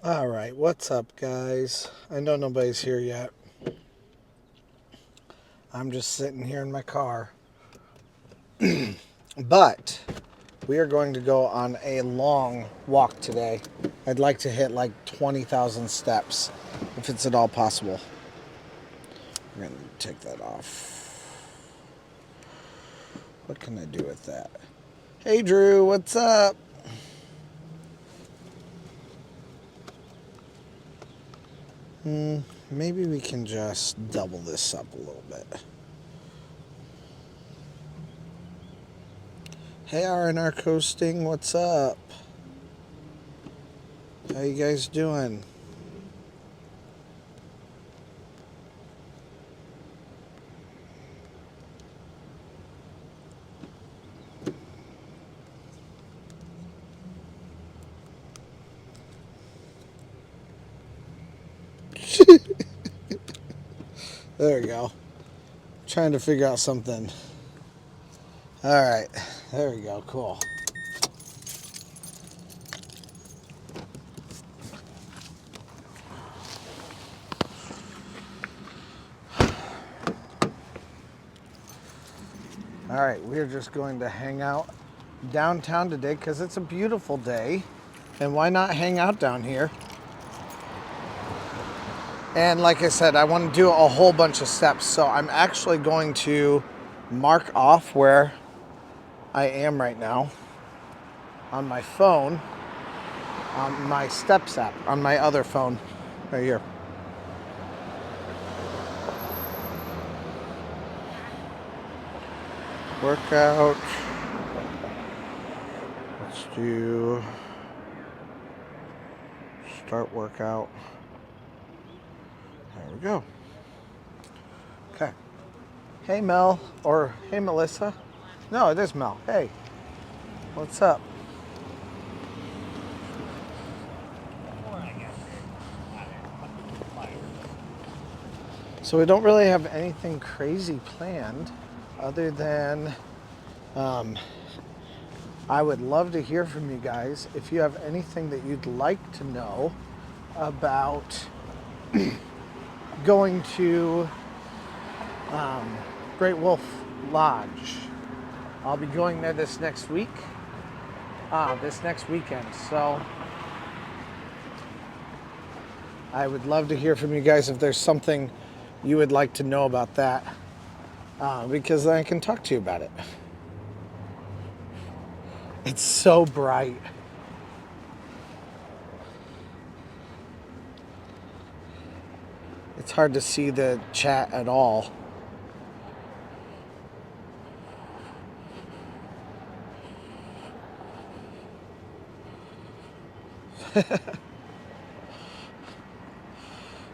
All right, what's up, guys? I know nobody's here yet. I'm just sitting here in my car. But we are going to go on a long walk today. I'd like to hit like 20,000 steps if it's at all possible. We're going to take that off. What can I do with that? Hey, Drew, what's up? Maybe we can just double this up a little bit. Hey, R&R Coasting, what's up? How you guys doing? There we go. Trying to figure out something. All right, there we go. Cool. All right, we're just going to hang out downtown today because it's a beautiful day. And why not hang out down here? And like I said, I want to do a whole bunch of steps. So I'm actually going to mark off where I am right now on my phone, on my Steps app, on my other phone right here. Workout. Let's do start workout. There we go. Okay. Hey, Mel, or hey, Melissa. No, it is Mel. Hey, what's up? So we don't really have anything crazy planned other than I would love to hear from you guys if you have anything that you'd like to know about going to Great Wolf Lodge. I'll be going there this next week, this next weekend. So I would love to hear from you guys if there's something you would like to know about that, because then I can talk to you about it. It's so bright. It's hard to see the chat at all.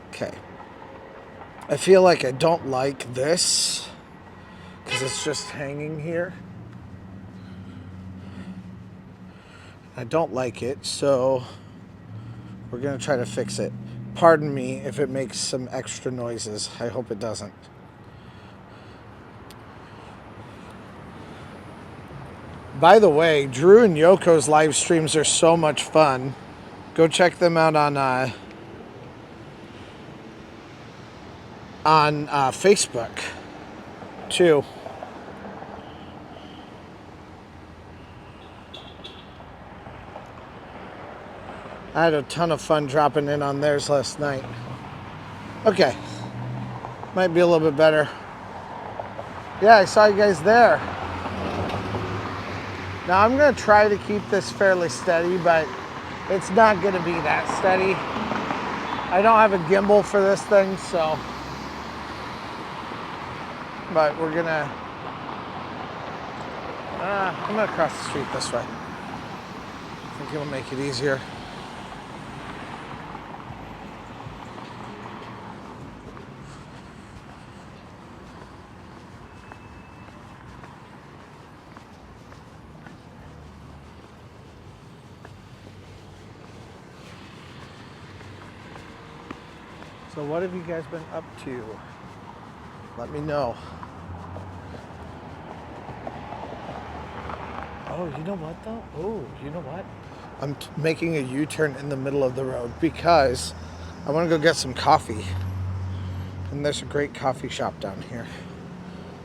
Okay. I feel like I don't like this because it's just hanging here. I don't like it, so we're going to try to fix it. Pardon me if it makes some extra noises. I hope it doesn't. By the way, Drew and Yoko's live streams are so much fun. Go check them out on Facebook too. I had a ton of fun dropping in on theirs last night. Okay, might be a little bit better. Yeah, I saw you guys there. Now I'm gonna try to keep this fairly steady, but it's not gonna be that steady. I don't have a gimbal for this thing, so, but we're gonna, I'm gonna cross the street this way. I think it'll make it easier. So what have you guys been up to? Let me know. Oh, you know what though? Oh, you know what? I'm making a U-turn in the middle of the road because I want to go get some coffee. And there's a great coffee shop down here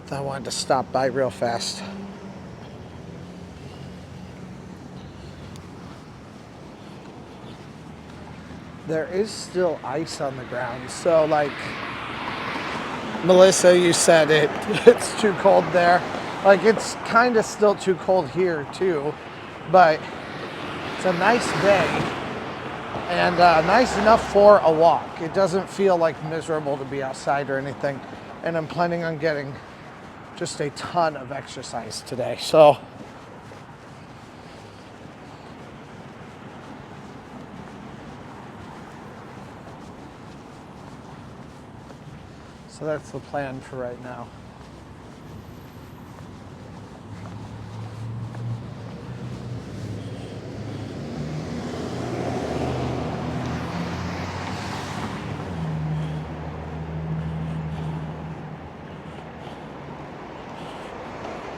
that I wanted to stop by real fast. There is still ice on the ground, so like Melissa, you said it's too cold there. Like it's kind of still too cold here too, but it's a nice day and nice enough for a walk. It doesn't feel like miserable to be outside or anything, and I'm planning on getting just a ton of exercise today. So that's the plan for right now.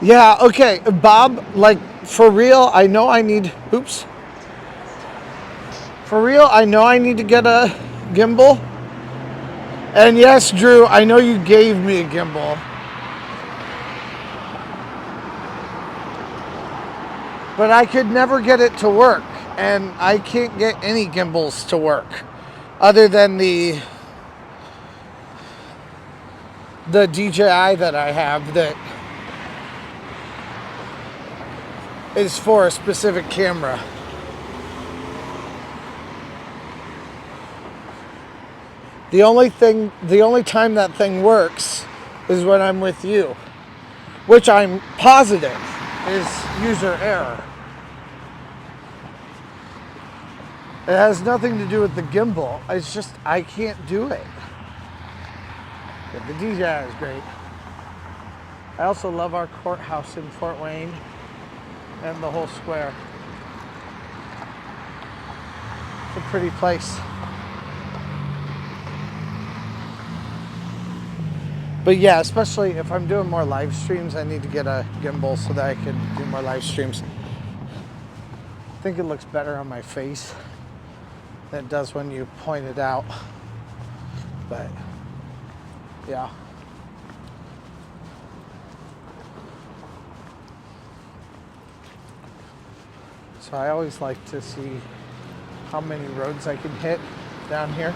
Yeah, okay, Bob, like for real, I know I need, For real, I know I need to get a gimbal. And yes, Drew, I know you gave me a gimbal. But I could never get it to work. And I can't get any gimbals to work. Other than the DJI that I have that is for a specific camera. The only time that thing works is when I'm with you, which I'm positive is user error. It has nothing to do with the gimbal. It's just I can't do it. But the DJI is great. I also love our courthouse in Fort Wayne and the whole square. It's a pretty place. But yeah, especially if I'm doing more live streams, I need to get a gimbal so that I can do more live streams. I think it looks better on my face than it does when you point it out. But yeah. So I always like to see how many roads I can hit down here.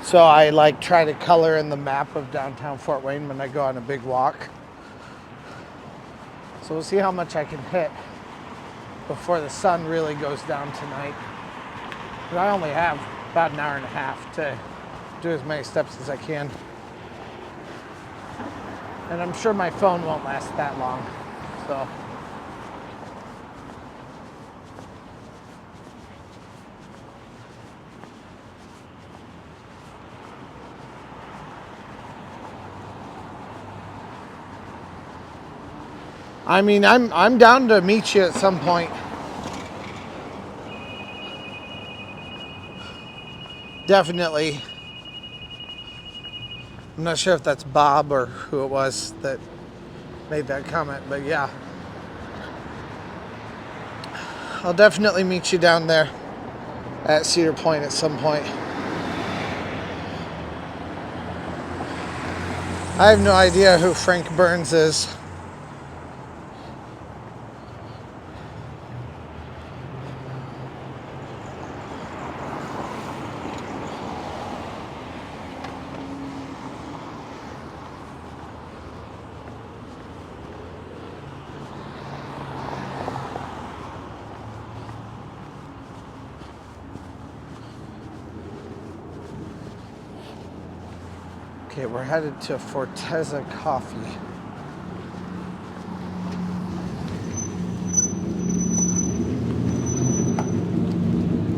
So I like try to color in the map of downtown Fort Wayne when I go on a big walk. So we'll see how much I can hit before the sun really goes down tonight. But I only have about an hour and a half to do as many steps as I can. And I'm sure my phone won't last that long. So I mean, I'm down to meet you at some point. Definitely. I'm not sure if that's Bob or who it was that made that comment, but yeah. I'll definitely meet you down there at Cedar Point at some point. I have no idea who Frank Burns is. Okay, we're headed to Fortezza Coffee.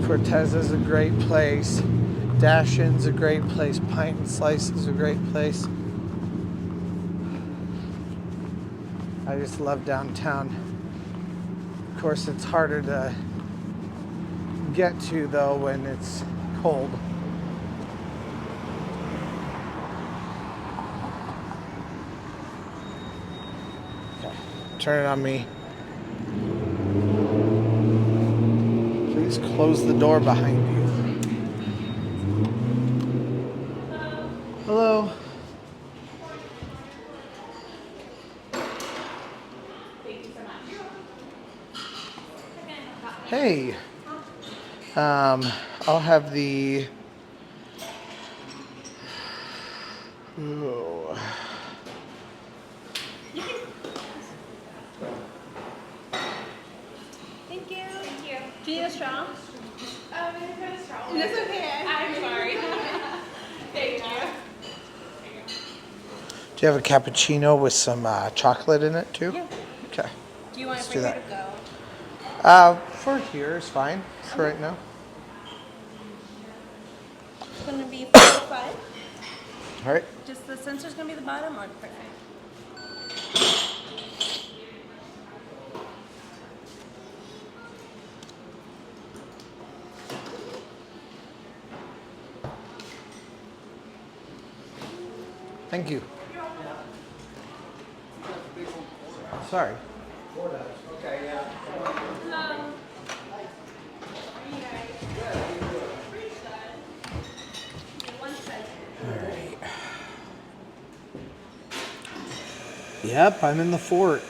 Fortezza's a great place. Dash In's a great place. Pint and Slice is a great place. I just love downtown. Of course, it's harder to get to though when it's cold. turn it on me. Please close the door behind you. Hello. Hey. I'll have the... Oh. Thank you. Thank you. Do you need a straw? For the stroll. That's okay. I'm sorry. Thank you. Do you have a cappuccino with some chocolate in it too? Yeah. Okay. Do you want Let's it do for here that. to go? For here is fine for right now. It's going to be 405. All right. Just the sensor's going to be the bottom or perfect? Thank you. Sorry. Okay, yeah. All right. Yep, I'm in the fort.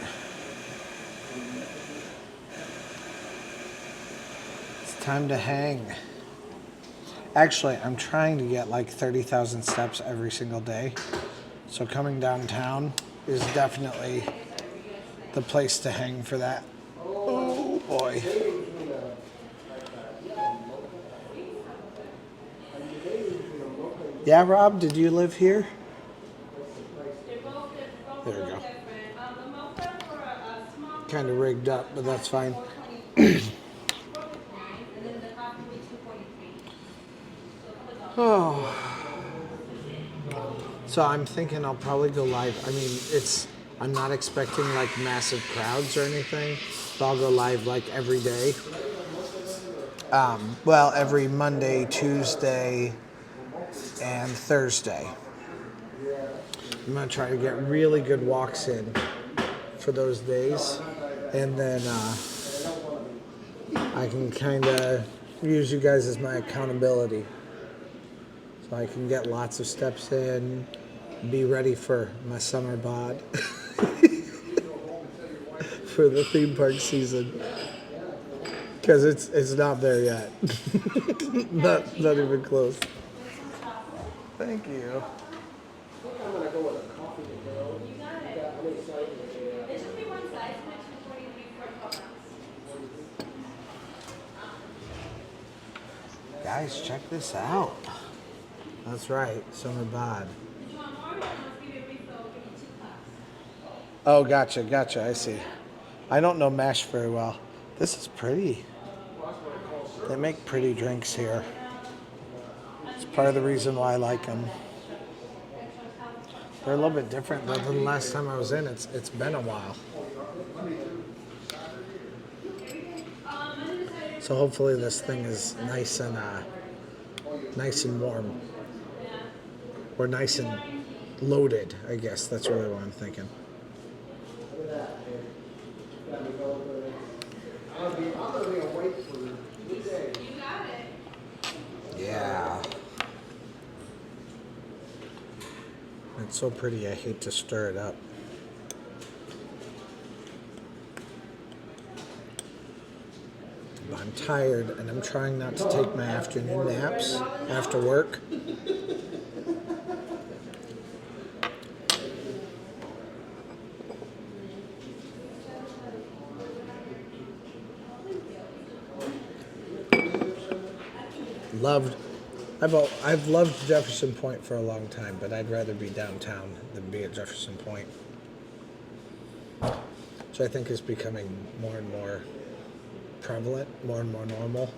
It's time to hang. Actually, I'm trying to get like 30,000 steps every single day. So coming downtown is definitely the place to hang for that. Oh boy. Yeah, Rob, did you live here? There we go. Kind of rigged up, but that's fine. Oh. So I'm thinking I'll probably go live. I mean, I'm not expecting like massive crowds or anything, but I'll go live like every day. Well, every Monday, Tuesday, and Thursday. I'm gonna try to get really good walks in for those days, and then I can kind of use you guys as my accountability, so I can get lots of steps in, be ready for my summer bod for the theme park season, because it's not there yet. not even close. Thank you. Guys, check this out. That's right, summer bod. Oh, gotcha, I see. I don't know MASH very well. This is pretty. They make pretty drinks here. It's part of the reason why I like them. They're a little bit different than the last time I was in. It's been a while. So hopefully this thing is nice and warm. Or nice and loaded, I guess. That's really what I'm thinking. Yeah. It's so pretty, I hate to stir it up. But I'm tired and I'm trying not to take my afternoon naps after work. I've loved Jefferson Point for a long time, but I'd rather be downtown than be at Jefferson Point, which I think is becoming more and more prevalent, more and more normal.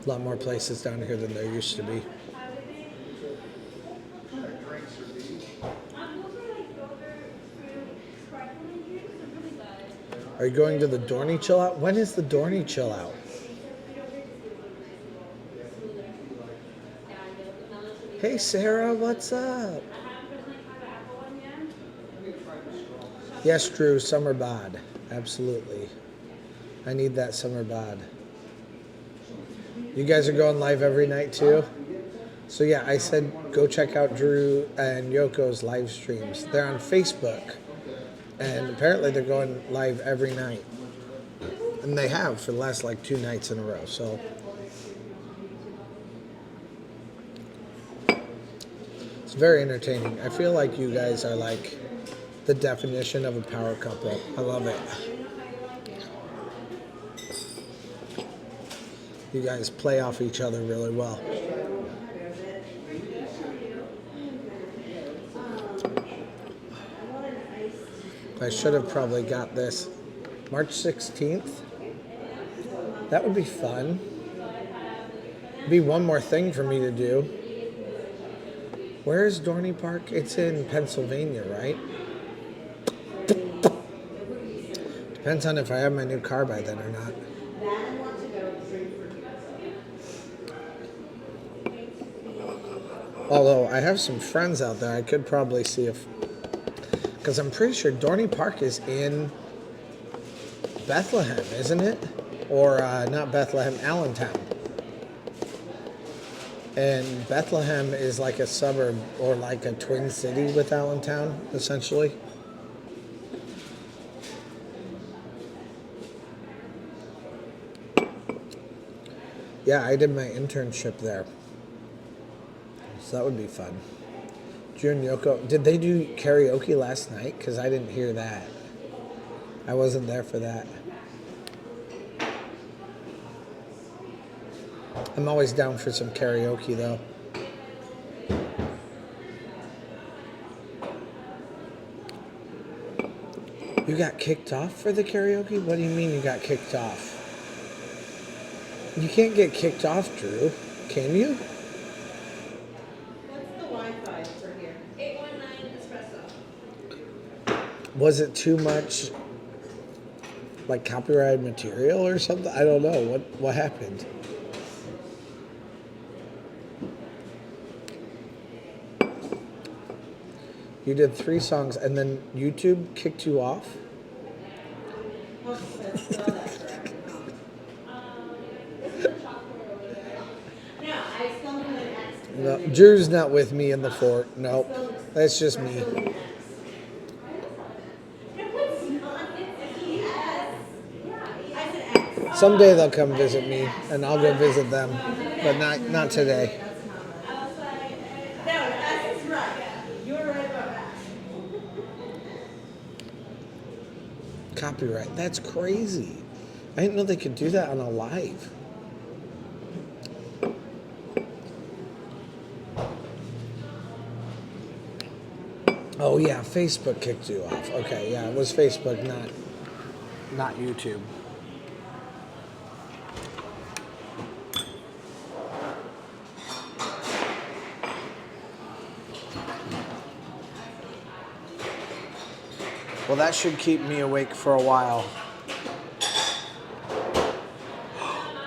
A lot more places down here than there used to be. Are you going to the Dorney Chill Out? When is the Dorney Chill Out? Hey Sarah, what's up? Yes, Drew, summer bod. Absolutely. I need that summer bod. You guys are going live every night too? So yeah, I said go check out Drew and Yoko's live streams. They're on Facebook. And apparently they're going live every night. And they have for the last like 2 nights in a row. So it's very entertaining. I feel like you guys are like the definition of a power couple. I love it. You guys play off each other really well. I should have probably got this. March 16th. That would be fun. Be one more thing for me to do. Where is Dorney Park? It's in Pennsylvania, right? Depends on if I have my new car by then or not. Although I have some friends out there, I could probably see if... Because I'm pretty sure Dorney Park is in Bethlehem, isn't it? Or not Bethlehem, Allentown. And Bethlehem is like a suburb or like a twin city with Allentown, essentially. Yeah, I did my internship there. So that would be fun. Drew and Yoko, did they do karaoke last night? Because I didn't hear that. I wasn't there for that. I'm always down for some karaoke, though. You got kicked off for the karaoke? What do you mean you got kicked off? You can't get kicked off, Drew. Can you? What's the Wi-Fi for here? 819 espresso. Was it too much, like, copyrighted material or something? I don't know. What happened? You did 3 songs and then YouTube kicked you off? No, Drew's not with me in the fort. Nope. That's just me. Someday they'll come visit me and I'll go visit them. But not today. Copyright. That's crazy. I didn't know they could do that on a live. Oh yeah, Facebook kicked you off. Okay, yeah, it was Facebook, not YouTube. Well, that should keep me awake for a while.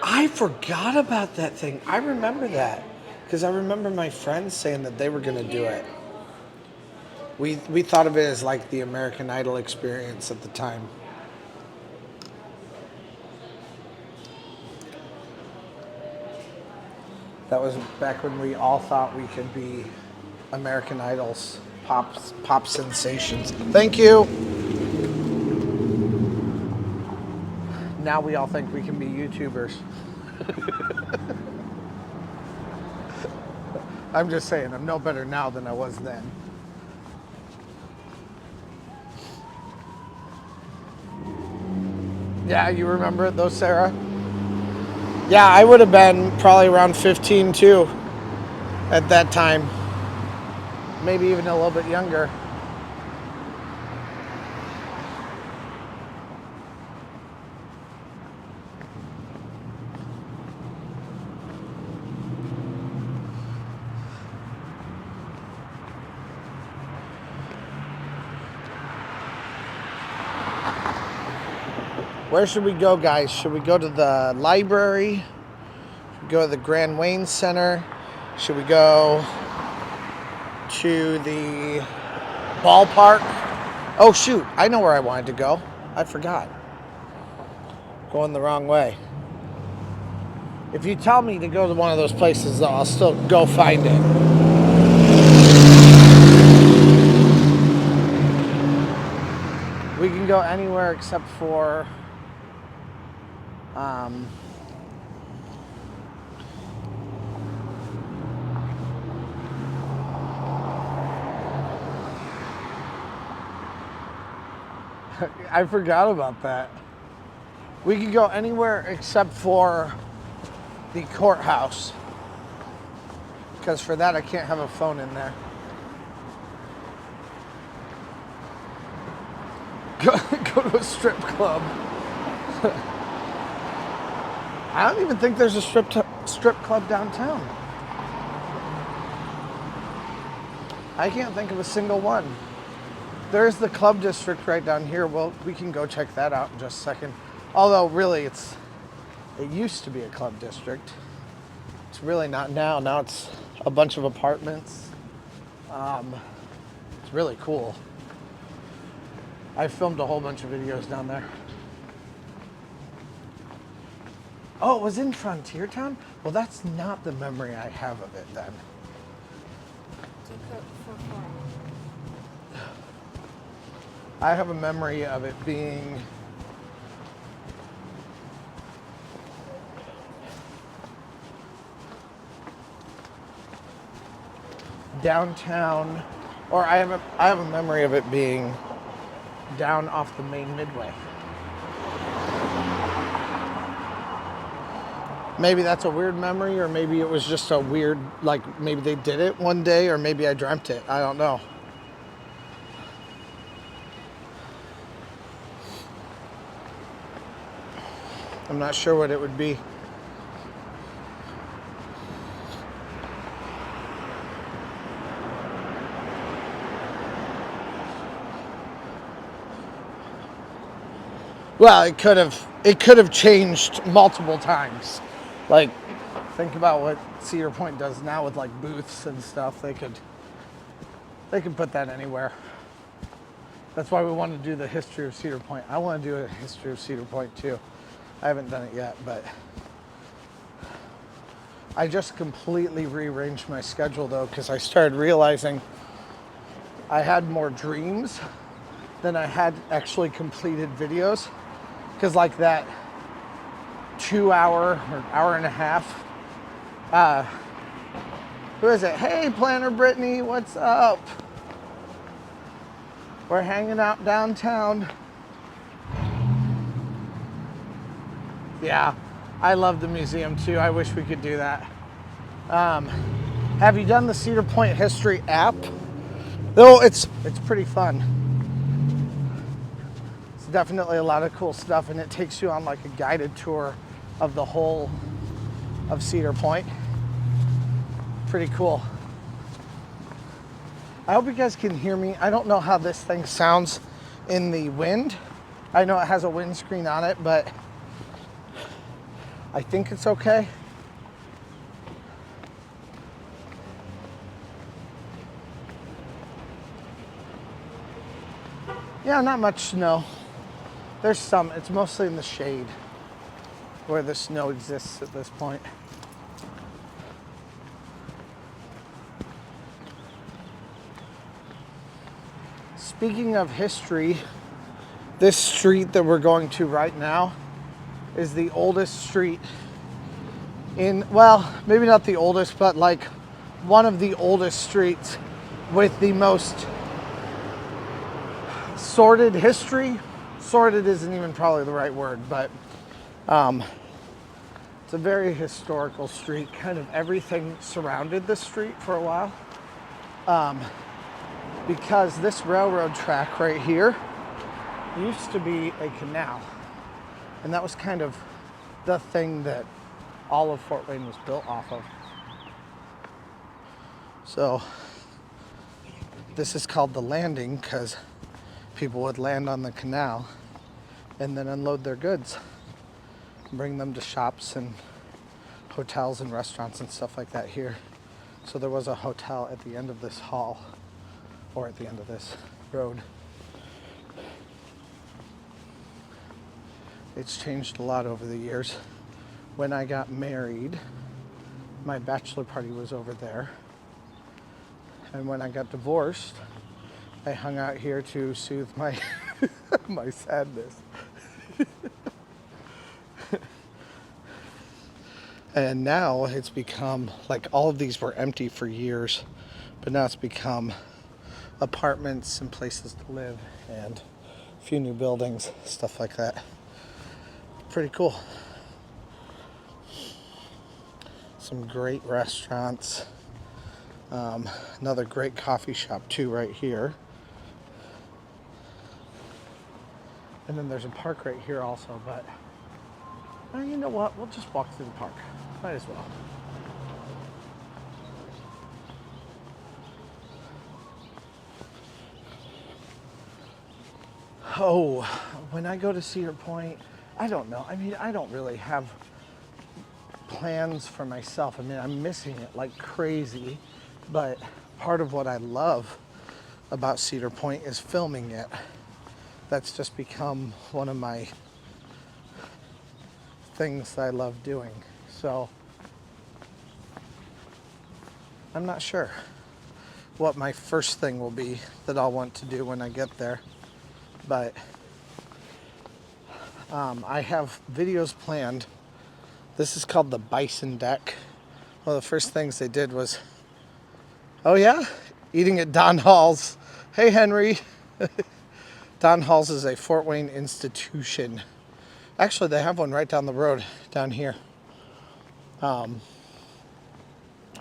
I forgot about that thing. I remember that. Because I remember my friends saying that they were going to do it. We thought of it as like the American Idol experience at the time. That was back when we all thought we could be American Idols, pop sensations. Thank you. Now we all think we can be YouTubers. I'm just saying, I'm no better now than I was then. Yeah, you remember it though, Sarah? Yeah, I would have been probably around 15 too at that time. Maybe even a little bit younger. Where should we go, guys? Should we go to the library? Should we go to the Grand Wayne Center? Should we go to the ballpark. Oh shoot, I know where I wanted to go. I forgot. Going the wrong way. If you tell me to go to one of those places, though, I'll still go find it. We can go anywhere except for I forgot about that. We can go anywhere except for the courthouse. Because for that, I can't have a phone in there. Go to a strip club. I don't even think there's a strip club downtown. I can't think of a single one. There's the club district right down here. Well, we can go check that out in just a second. Although, really, it used to be a club district. It's really not now. Now it's a bunch of apartments. It's really cool. I filmed a whole bunch of videos down there. Oh, it was in Frontier Town? Well, that's not the memory I have of it then. I have a memory of it being downtown, or I have a memory of it being down off the main midway. Maybe that's a weird memory, or maybe it was just a weird, like maybe they did it one day, or maybe I dreamt it. I don't know. I'm not sure what it would be. Well, it could have changed multiple times. Like, think about what Cedar Point does now with like booths and stuff. They could put that anywhere. That's why we want to do the history of Cedar Point. I want to do a history of Cedar Point too. I haven't done it yet, but I just completely rearranged my schedule though, because I started realizing I had more dreams than I had actually completed videos. Because like that 2 hour or hour and a half, who is it? Hey, Planner Brittany, what's up? We're hanging out downtown. Yeah, I love the museum too. I wish we could do that. Have you done the Cedar Point History app? Though it's pretty fun. It's definitely a lot of cool stuff, and it takes you on like a guided tour of the whole of Cedar Point. Pretty cool. I hope you guys can hear me. I don't know how this thing sounds in the wind. I know it has a windscreen on it, but I think it's okay. Yeah, not much snow. There's some, it's mostly in the shade where the snow exists at this point. Speaking of history, this street that we're going to right now is the oldest street in, well, maybe not the oldest, but like one of the oldest streets with the most sordid history. Sordid isn't even probably the right word, but it's a very historical street. Kind of everything surrounded this street for a while. Because this railroad track right here used to be a canal. And that was kind of the thing that all of Fort Wayne was built off of. So this is called the landing because people would land on the canal and then unload their goods and bring them to shops and hotels and restaurants and stuff like that here. So there was a hotel at the end of this hall, or at the end of this road. It's changed a lot over the years. When I got married, my bachelor party was over there. And when I got divorced, I hung out here to soothe my my sadness. And now it's become, like, all of these were empty for years, but now it's become apartments and places to live and a few new buildings, stuff like that. Pretty cool. Some great restaurants. Another great coffee shop too right here. And then there's a park right here also, but you know what? We'll just walk through the park. Might as well. Oh, when I go to Cedar Point, I don't know. I mean, I don't really have plans for myself. I mean, I'm missing it like crazy, but part of what I love about Cedar Point is filming it. That's just become one of my things that I love doing. So I'm not sure what my first thing will be that I'll want to do when I get there, but I have videos planned. This is called the Bison Deck. One of the first things they did was, oh yeah, eating at Don Hall's. Hey Henry. Don Hall's is a Fort Wayne institution. Actually, they have one right down the road, down here.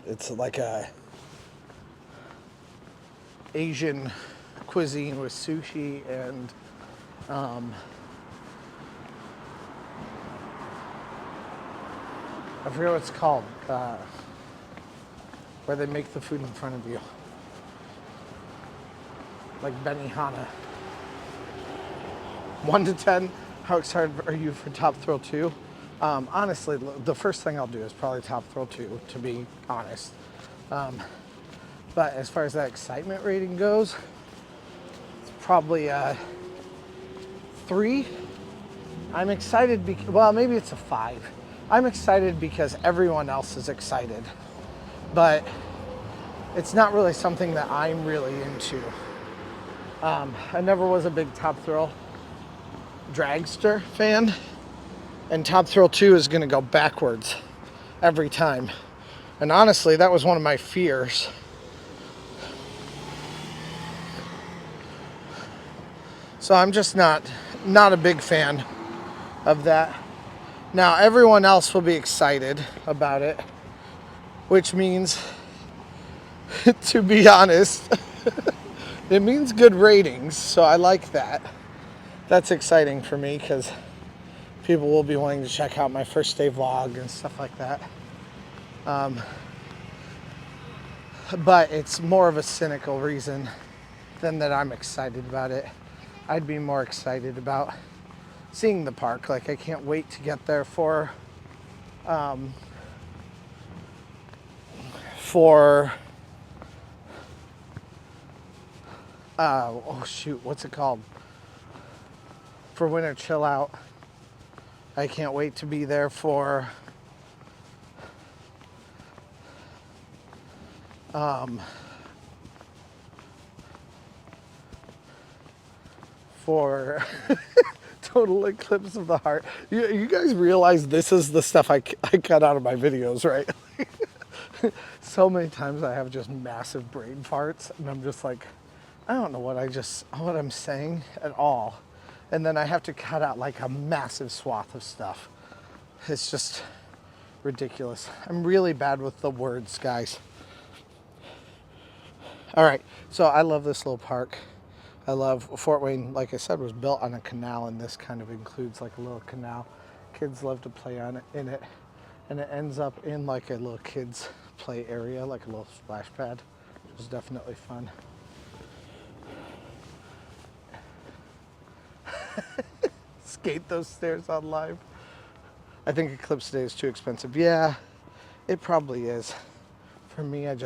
It's like a Asian cuisine with sushi and I forget what it's called, where they make the food in front of you. Like Benihana. 1 to 10, how excited are you for Top Thrill 2? Honestly, the first thing I'll do is probably Top Thrill 2, to be honest. But as far as that excitement rating goes, it's probably a 3. I'm excited well, maybe it's a 5. I'm excited because everyone else is excited, but it's not really something that I'm really into. I never was a big Top Thrill dragster fan, and Top Thrill 2 is going to go backwards every time. And honestly, that was one of my fears. So I'm just not a big fan of that. Now everyone else will be excited about it, which means, to be honest, it means good ratings. So I like that. That's exciting for me because people will be wanting to check out my first day vlog and stuff like that. But it's more of a cynical reason than that I'm excited about it. I'd be more excited about seeing the park. Like, I can't wait to get there for oh shoot, what's it called? For Winter Chill Out. I can't wait to be there for Total Eclipse of the Heart. You guys realize this is the stuff I cut out of my videos, right? So many times I have just massive brain farts, and I'm just like, I don't know what I'm saying at all. And then I have to cut out like a massive swath of stuff. It's just ridiculous. I'm really bad with the words, guys. All right, so I love this little park. I love Fort Wayne, like I said, was built on a canal, and this kind of includes like a little canal. Kids love to play in it, and it ends up in like a little kids play area, like a little splash pad, which is definitely fun. Skate those stairs on live. I think Eclipse Day is too expensive. Yeah, it probably is for me, I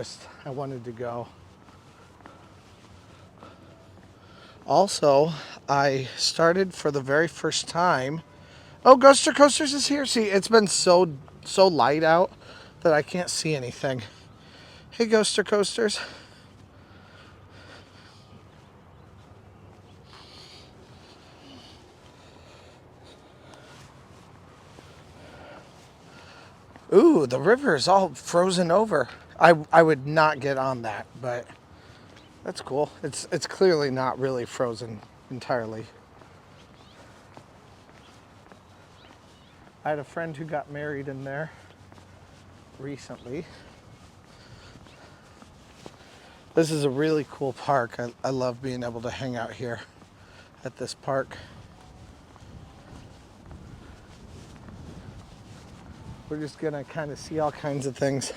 wanted to go. Also, I started for the very first time. Oh, Ghoster Coasters is here. See, it's been so light out that I can't see anything. Hey, Ghoster Coasters. Ooh, the river is all frozen over. I would not get on that, but that's cool. It's clearly not really frozen entirely. I had a friend who got married in there recently. This is a really cool park. I love being able to hang out here at this park. We're just gonna kind of see all kinds of things.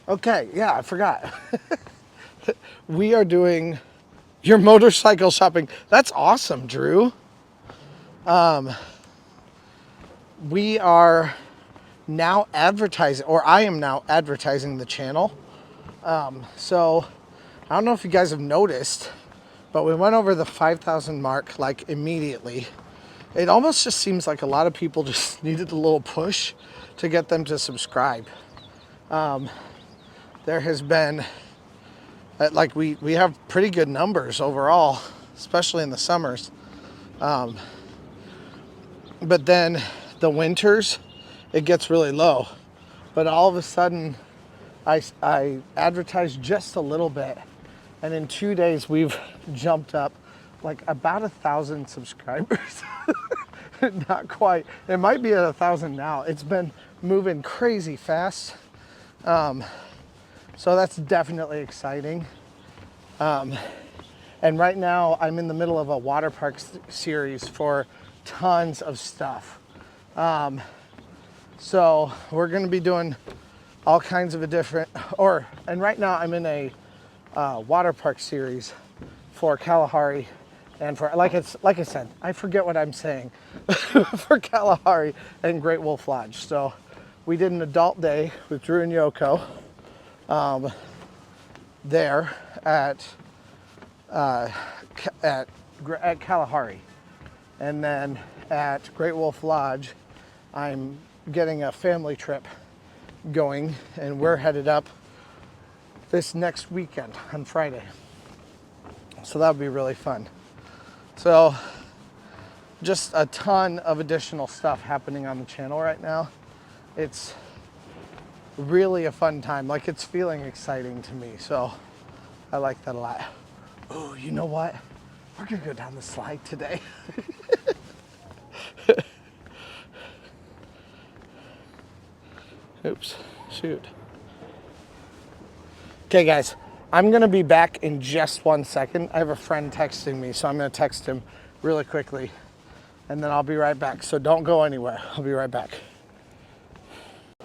Okay, yeah, I forgot. We are doing your motorcycle shopping. That's awesome, Drew. We are now advertising, or I am now advertising the channel. So I don't know if you guys have noticed, but we went over the 5,000 mark like immediately. It almost just seems like a lot of people just needed a little push to get them to subscribe. There has been, like we have pretty good numbers overall, especially in the summers. But then the winters, it gets really low. But all of a sudden, I advertised just a little bit, and in 2 days we've jumped up like about 1,000 subscribers. Not quite. It might be at 1,000 now. It's been moving crazy fast. So that's definitely exciting. And right now I'm in the middle of a water park series for tons of stuff. So we're going to be doing all kinds of and right now I'm in a water park series for Kalahari and for, like I said, I forget what I'm saying, for Kalahari and Great Wolf Lodge. So we did an adult day with Drew and Yoko there at Kalahari. And then at Great Wolf Lodge, I'm getting a family trip going, and we're headed up this next weekend on Friday. So that'll be really fun. So just a ton of additional stuff happening on the channel right now. It's really a fun time. Like, it's feeling exciting to me. So I like that a lot. Oh, you know what? We're gonna go down the slide today. Oops, shoot. Okay guys, I'm gonna be back in just 1 second. I have a friend texting me, so I'm gonna text him really quickly, and then I'll be right back. So don't go anywhere, I'll be right back.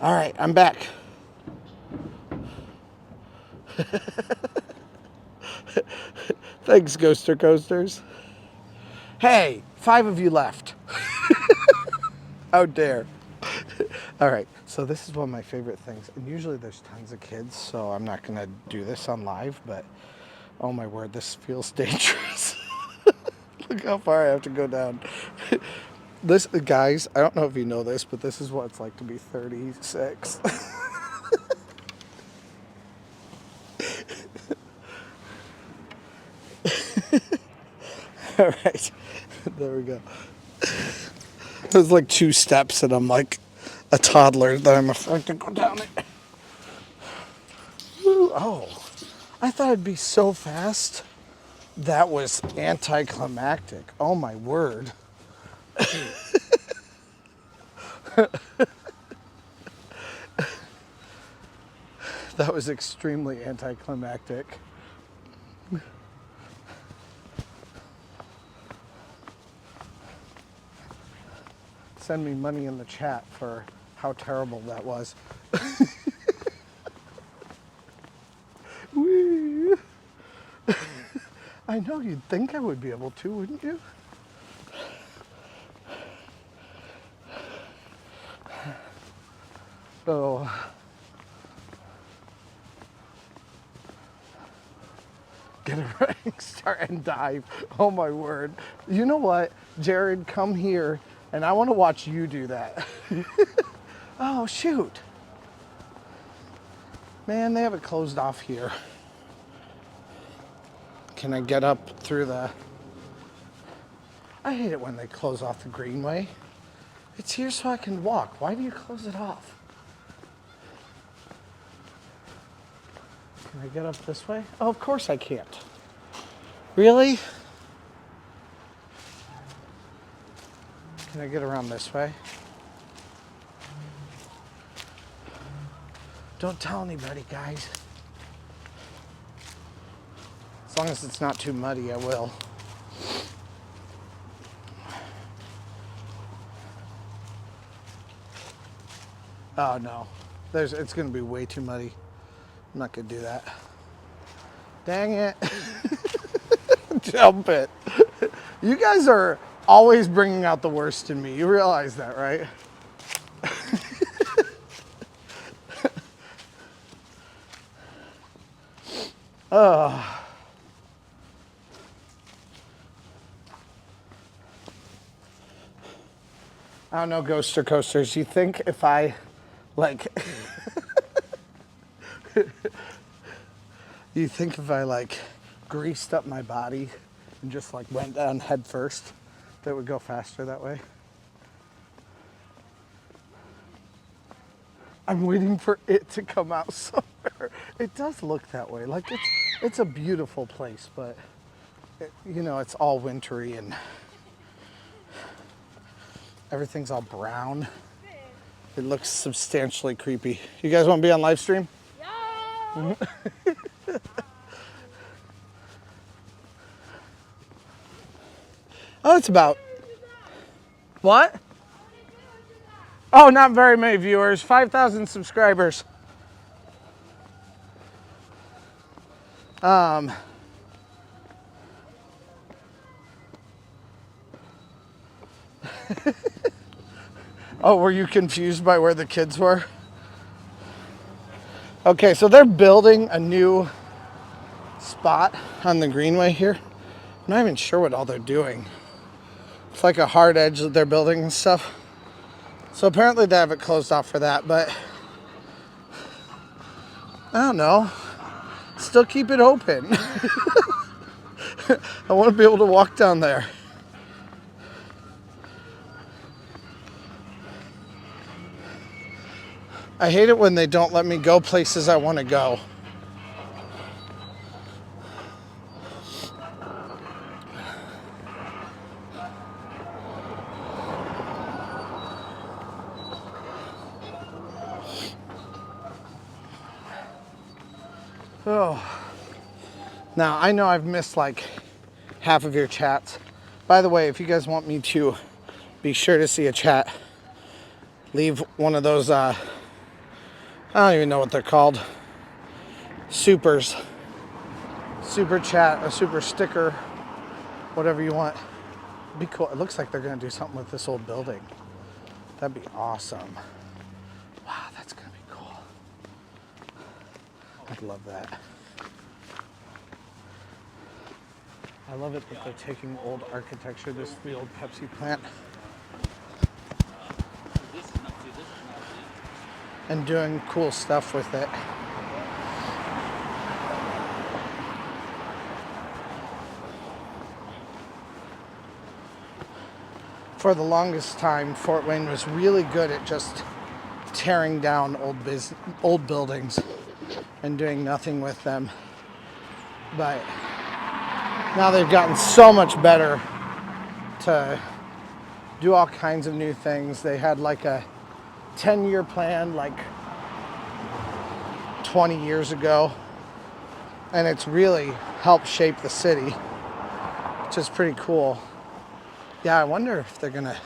All right, I'm back. Thanks, Ghoster Coasters. Hey, 5 of you left. How dare. All right, so this is one of my favorite things, and usually there's tons of kids, so I'm not gonna do this on live, but oh my word, this feels dangerous. Look how far I have to go down. This, guys, I don't know if you know this, but this is what it's like to be 36. All right, there we go. There's like 2 steps, and I'm like a toddler that I'm afraid to go down it. Woo, oh, I thought it'd be so fast. That was anticlimactic. Oh my word. That was extremely anticlimactic. send me money in the chat for how terrible that was. Whee! I know, you'd think I would be able to, wouldn't you? So, get a running start and dive. Oh my word. You know what, Jared, come here and I want to watch you do that. Oh shoot. Man, they have it closed off here. Can I get up through the... I hate it when they close off the greenway. It's here so I can walk. Why do you close it off? Can I get up this way? Oh, of course I can't. Really? Can I get around this way? Don't tell anybody, guys. As long as it's not too muddy, I will. Oh no, it's gonna be way too muddy. I'm not gonna do that. Dang it. Jump it. You guys are always bringing out the worst in me. You realize that, right? Oh. I don't know, Ghoster Coasters. You think if I, like, you think if I, like, greased up my body and just, like, went down head first, that would go faster that way? I'm waiting for it to come out somewhere. It does look that way. Like, it's a beautiful place, but, you know, it's all wintry and everything's all brown. It looks substantially creepy. You guys want to be on live stream? Yeah. Oh, it's about... What? Oh, not very many viewers. 5,000 subscribers. Oh, were you confused by where the kids were? Okay, so they're building a new spot on the greenway here. I'm not even sure what all they're doing. It's like a hard edge that they're building and stuff. So apparently they have it closed off for that, but I don't know. Still keep it open. I want to be able to walk down there. I hate it when they don't let me go places I want to go. Oh. Now, I know I've missed like half of your chats. By the way, if you guys want me to be sure to see a chat, leave one of those, I don't even know what they're called. Supers. Super chat, a super sticker, whatever you want. Be cool. It looks like they're going to do something with this old building. That'd be awesome. Wow, that's going to be cool. I'd love that. I love it that they're taking old architecture, this is the old Pepsi plant, and doing cool stuff with it. For the longest time, Fort Wayne was really good at just tearing down old buildings and doing nothing with them. But now they've gotten so much better to do all kinds of new things. They had like a 10-year plan like 20 years ago, and it's really helped shape the city, which is pretty cool. Yeah, I wonder if they're gonna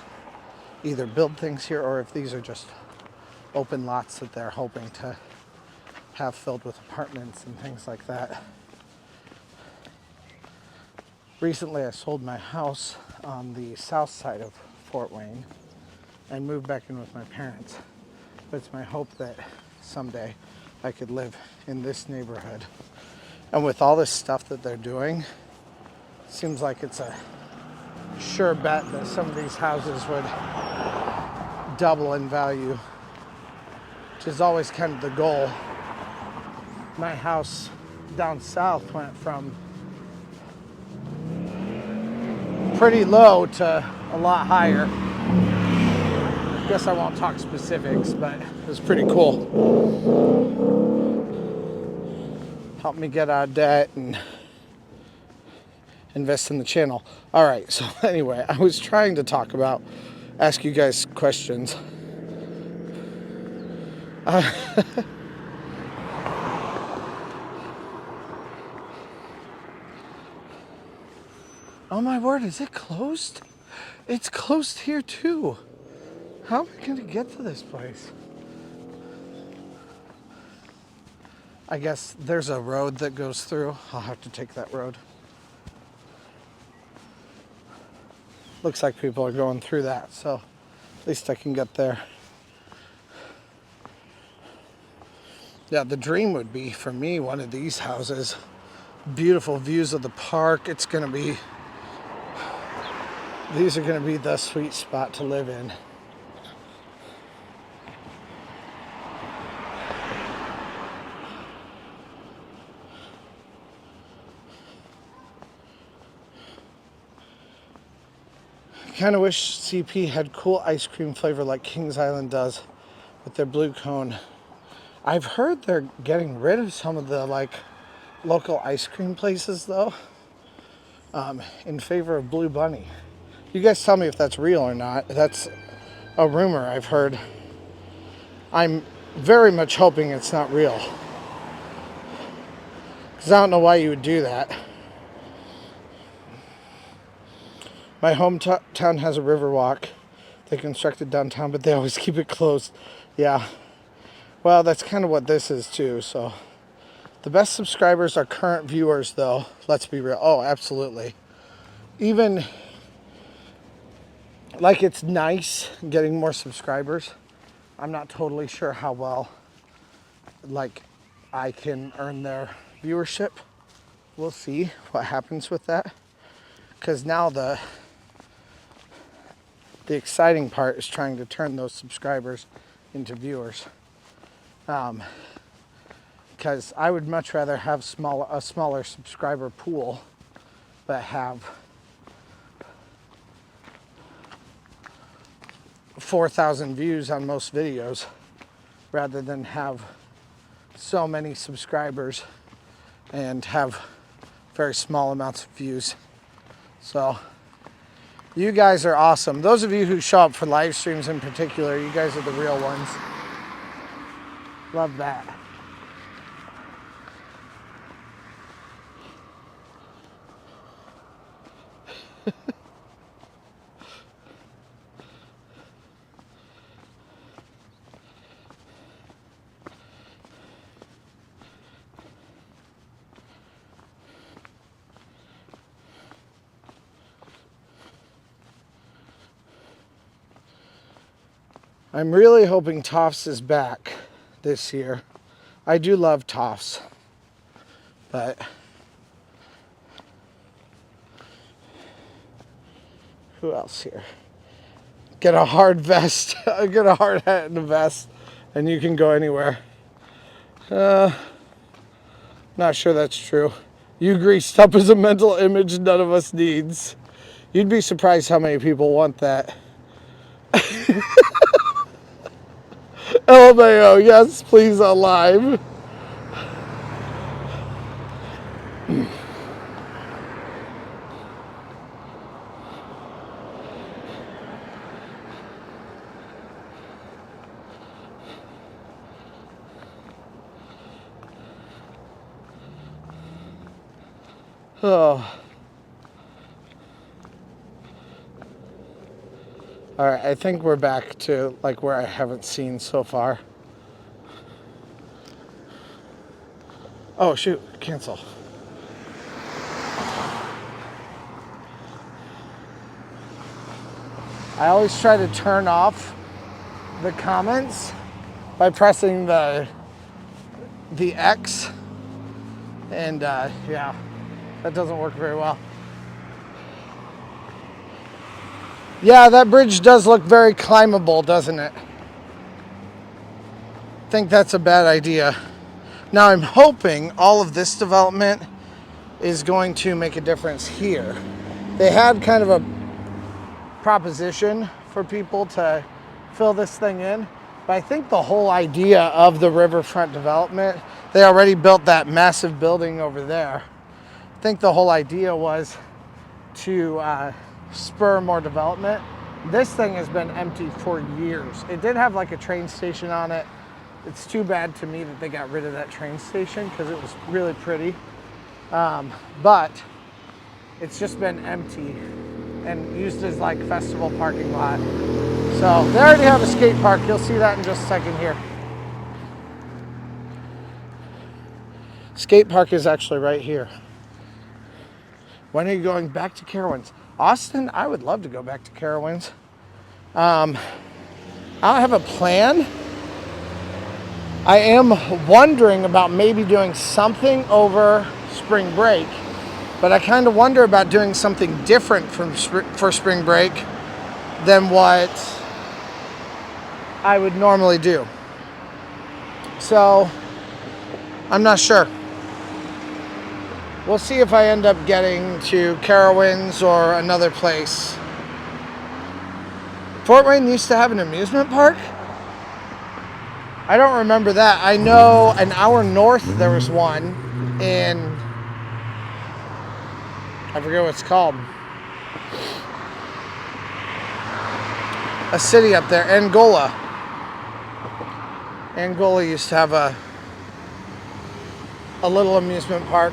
either build things here or if these are just open lots that they're hoping to have filled with apartments and things like that. Recently, I sold my house on the south side of Fort Wayne and moved back in with my parents. But it's my hope that someday I could live in this neighborhood. And with all this stuff that they're doing, it seems like it's a sure bet that some of these houses would double in value, which is always kind of the goal. My house down south went from pretty low to a lot higher. I guess I won't talk specifics, but it was pretty cool. Helped me get out of debt and invest in the channel. All right, so anyway, I was trying to ask you guys questions. Oh my word, is it closed? It's closed here too. How am I gonna get to this place? I guess there's a road that goes through. I'll have to take that road. Looks like people are going through that, so at least I can get there. Yeah, the dream would be for me one of these houses. Beautiful views of the park. These are gonna be the sweet spot to live in. Kind of wish CP had cool ice cream flavor like Kings Island does with their blue cone. I've heard they're getting rid of some of the local ice cream places though, in favor of Blue Bunny. You guys tell me if that's real or not. That's a rumor I've heard. I'm very much hoping it's not real, because I don't know why you would do that. My hometown has a river walk they constructed downtown, but they always keep it closed. Yeah. Well, that's kind of what this is too, so. The best subscribers are current viewers though, let's be real. Oh, absolutely. Even, it's nice getting more subscribers. I'm not totally sure how well, I can earn their viewership. We'll see what happens with that. Because now the exciting part is trying to turn those subscribers into viewers. Because I would much rather have a smaller subscriber pool, but have 4,000 views on most videos, rather than have so many subscribers and have very small amounts of views. So you guys are awesome. Those of you who show up for live streams in particular, you guys are the real ones. Love that. I'm really hoping Toffs is back this year. I do love Toffs, but who else here? Get a hard vest, get a hard hat and a vest, and you can go anywhere. Not sure that's true. You greased up as a mental image none of us needs. You'd be surprised how many people want that. LMAO, yes, please, on live. Oh. All right, I think we're back to like where I haven't seen so far. Oh shoot, cancel. I always try to turn off the comments by pressing the X, and yeah, that doesn't work very well. Yeah, that bridge does look very climbable, doesn't it? I think that's a bad idea. Now I'm hoping all of this development is going to make a difference here. They had kind of a proposition for people to fill this thing in, but I think the whole idea of the riverfront development, they already built that massive building over there. I think the whole idea was to spur more development. This thing has been empty for years. It did have like a train station on it. It's too bad to me that they got rid of that train station because it was really pretty. But it's just been empty and used as like festival parking lot. So they already have a skate park. You'll see that in just a second here. Skate park is actually right here. When are you going back to Carowinds? Austin, I would love to go back to Carowinds. I don't have a plan. I am wondering about maybe doing something over spring break, but I kind of wonder about doing something different for spring break than what I would normally do. So I'm not sure. We'll see if I end up getting to Carowinds or another place. Fort Wayne used to have an amusement park. I don't remember that. I know an hour north there was one in, I forget what it's called. A city up there, Angola. Angola used to have a little amusement park.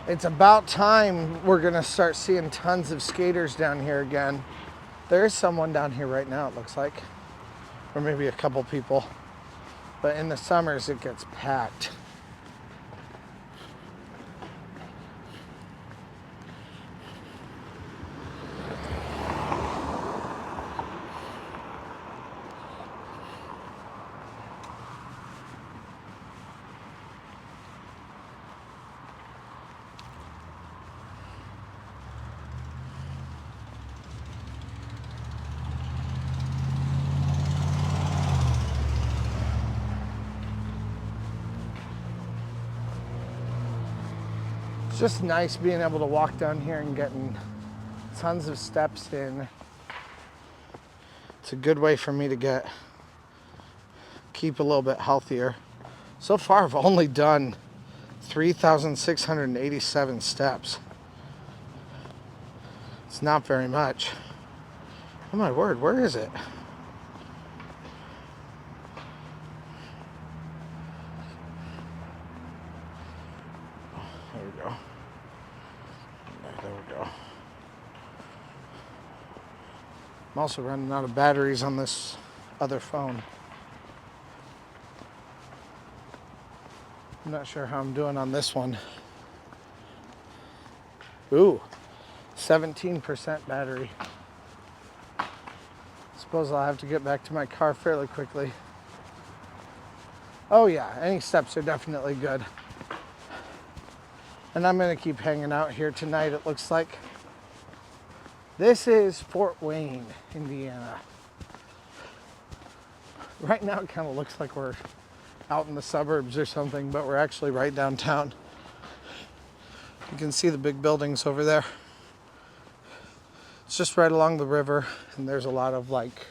It's about time we're gonna start seeing tons of skaters down here again. There is someone down here right now, it looks like. Or maybe a couple people. But in the summers, it gets packed. It's just nice being able to walk down here and getting tons of steps in. It's a good way for me to keep a little bit healthier. So far, I've only done 3,687 steps. It's not very much. Oh my word, where is it? There we go. There we go. I'm also running out of batteries on this other phone. I'm not sure how I'm doing on this one. Ooh, 17% battery. Suppose I'll have to get back to my car fairly quickly. Oh yeah, any steps are definitely good. And I'm gonna keep hanging out here tonight, it looks like. This is Fort Wayne, Indiana. Right now it kind of looks like we're out in the suburbs or something, but we're actually right downtown. You can see the big buildings over there. It's just right along the river, and there's a lot of like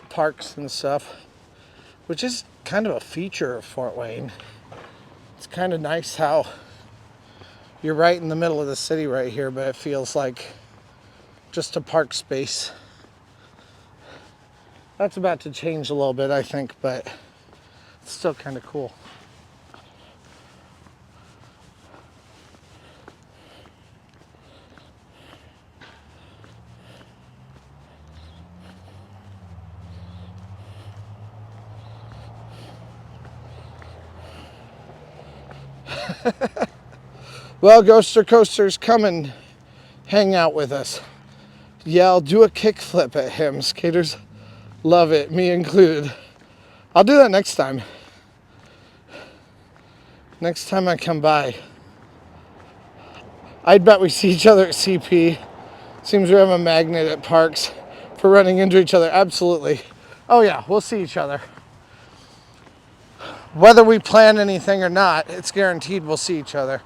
parks and stuff, which is kind of a feature of Fort Wayne. It's kind of nice how you're right in the middle of the city right here, but it feels like just a park space. That's about to change a little bit, I think, but it's still kind of cool. Well, Ghoster Coaster's come and hang out with us. Yeah, I'll do a kickflip at him. Skaters love it, me included. I'll do that next time. Next time I come by. I'd bet we see each other at CP. Seems we have a magnet at parks for running into each other. Absolutely. Oh yeah, we'll see each other. Whether we plan anything or not, it's guaranteed we'll see each other.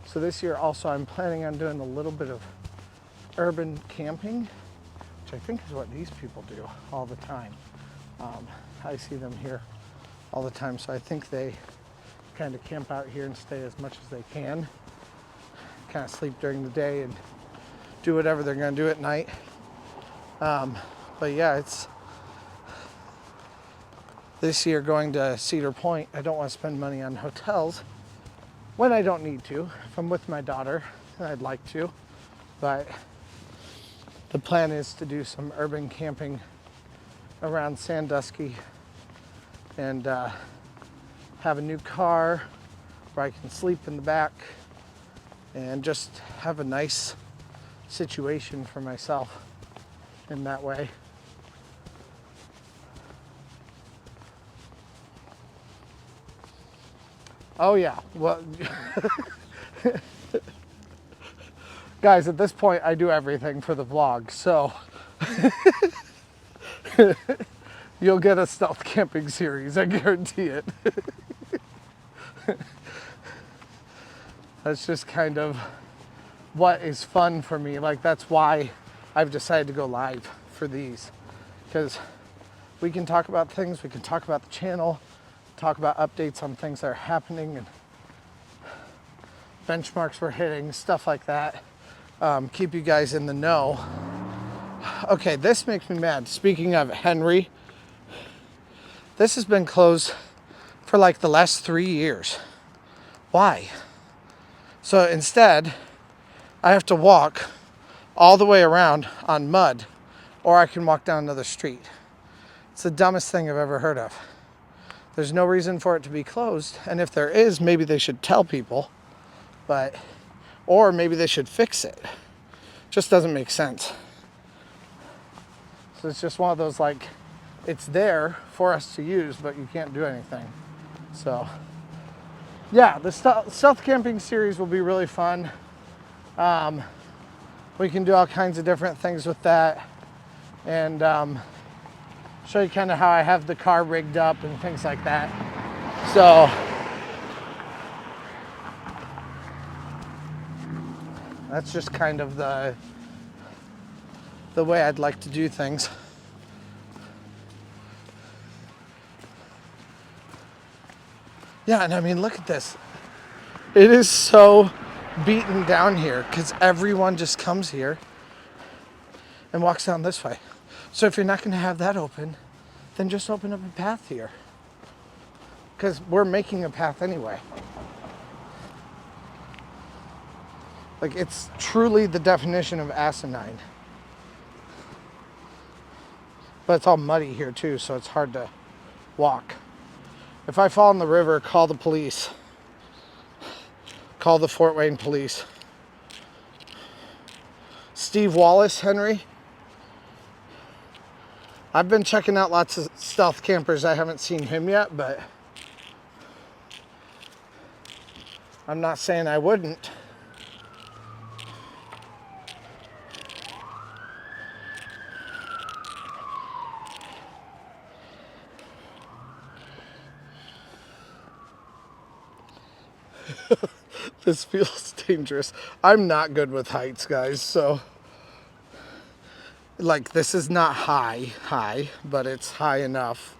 So this year also I'm planning on doing a little bit of urban camping, which I think is what these people do all the time. I see them here all the time, so I think they kind of camp out here and stay as much as they can. Kind of sleep during the day and do whatever they're going to do at night. But yeah, it's this year going to Cedar Point. I don't want to spend money on hotels when I don't need to. If I'm with my daughter, I'd like to, but the plan is to do some urban camping around Sandusky and have a new car where I can sleep in the back and just have a nice situation for myself in that way. Oh yeah, well, guys, at this point I do everything for the vlog, so you'll get a stealth camping series, I guarantee it. That's just kind of what is fun for me. Like, that's why I've decided to go live for these, because we can talk about things, we can talk about the channel, talk about updates on things that are happening and benchmarks we're hitting, stuff like that. Keep you guys in the know. Okay, this makes me mad. Speaking of Henry, this has been closed for like the last 3 years. Why? So instead, I have to walk all the way around on mud, or I can walk down another street. It's the dumbest thing I've ever heard of. There's no reason for it to be closed, and if there is, maybe they should tell people, or maybe they should fix it. Just doesn't make sense. So it's just one of those, like, it's there for us to use, but you can't do anything. So yeah, the stealth camping series will be really fun. We can do all kinds of different things with that, and show you kind of how I have the car rigged up and things like that. So that's just kind of the way I'd like to do things. Yeah, and I mean, look at this. It is so beaten down here because everyone just comes here and walks down this way. So if you're not going to have that open, then just open up a path here, because we're making a path anyway. Like, it's truly the definition of asinine. But it's all muddy here too, so it's hard to walk. If I fall in the river, call the police. Call the Fort Wayne police. Steve Wallace, Henry. I've been checking out lots of stealth campers. I haven't seen him yet, but I'm not saying I wouldn't. This feels dangerous. I'm not good with heights, guys, so like this is not high, but it's high enough